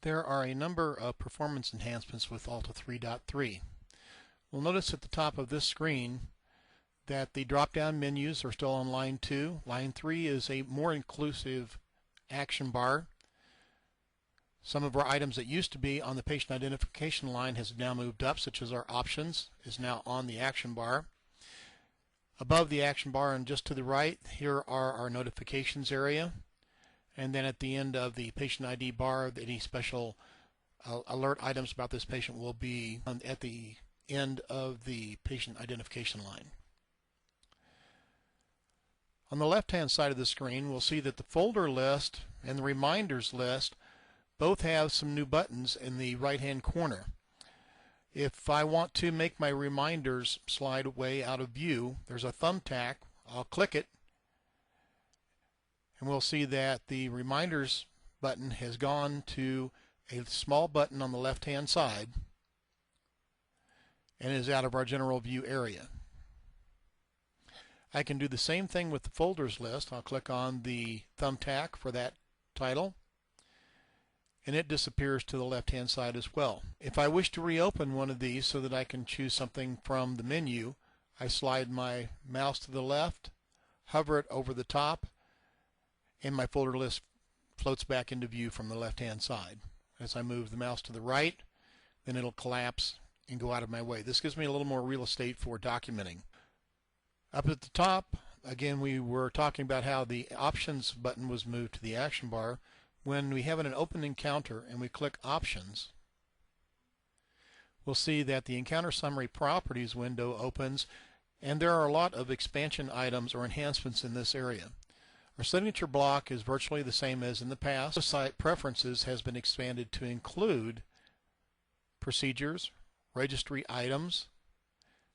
There are a number of performance enhancements with AHLTA 3.3. We'll notice at the top of this screen that the drop-down menus are still on line 2. Line 3 is a more inclusive action bar. Some of our items that used to be on the patient identification line has now moved up, such as our options is now on the action bar. Above the action bar and just to the right, here are our notifications area. And then at the end of the patient ID bar, any special alert items about this patient will be at the end of the patient identification line. On the left-hand side of the screen, we'll see that the folder list and the reminders list both have some new buttons in the right-hand corner. If I want to make my reminders slide away out of view, there's a thumbtack. I'll click it, and we'll see that the reminders button has gone to a small button on the left-hand side and is out of our general view area. I can do the same thing with the folders list. I'll click on the thumbtack for that title, and it disappears to the left-hand side as well. If I wish to reopen one of these so that I can choose something from the menu, I slide my mouse to the left, hover it over the top, and my folder list floats back into view from the left-hand side. As I move the mouse to the right, then it'll collapse and go out of my way. This gives me a little more real estate for documenting. Up at the top, again, we were talking about how the options button was moved to the action bar. When we have an open encounter and we click options, we'll see that the encounter summary properties window opens, and there are a lot of expansion items or enhancements in this area. Our signature block is virtually the same as in the past. Site preferences has been expanded to include procedures, registry items,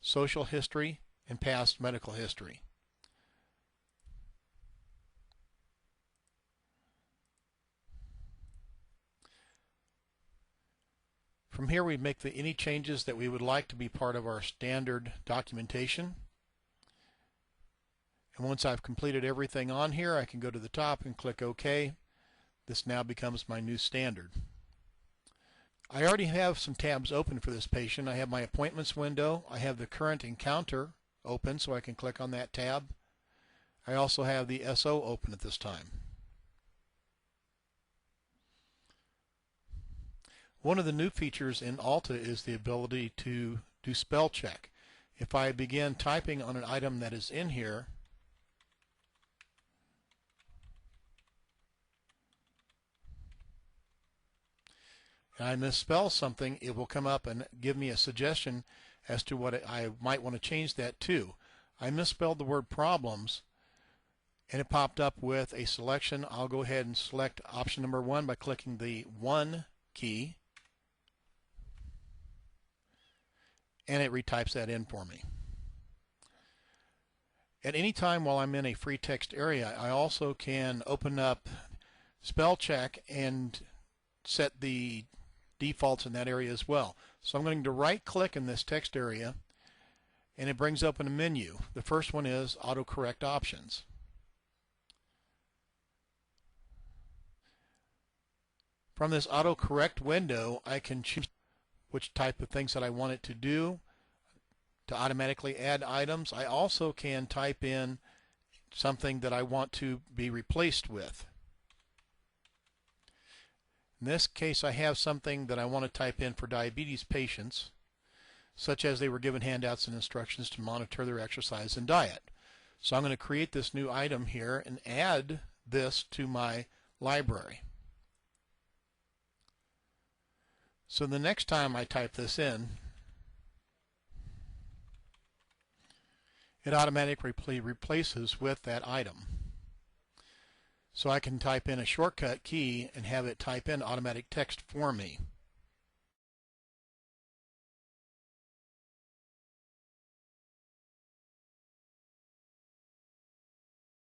social history, and past medical history. From here we make any changes that we would like to be part of our standard documentation. And once I've completed everything on here, I can go to the top and click OK. This now becomes my new standard. I already have some tabs open for this patient. I have my appointments window. I have the current encounter open, so I can click on that tab. I also have the SO open at this time. One of the new features in AHLTA is the ability to do spell check. If I begin typing on an item that is in here, and I misspell something, it will come up and give me a suggestion as to what I might want to change that to. I misspelled the word problems, and it popped up with a selection. I'll go ahead and select option number 1 by clicking the 1 key, and it retypes that in for me. At any time while I'm in a free text area, I also can open up spell check and set the defaults in that area as well. So I'm going to right click in this text area, and it brings open a menu. The first one is autocorrect options. From this autocorrect window, I can choose which type of things that I want it to do to automatically add items. I also can type in something that I want to be replaced with. In this case, I have something that I want to type in for diabetes patients, such as they were given handouts and instructions to monitor their exercise and diet. So I'm going to create this new item here and add this to my library. So the next time I type this in, it automatically replaces with that item. So I can type in a shortcut key and have it type in automatic text for me.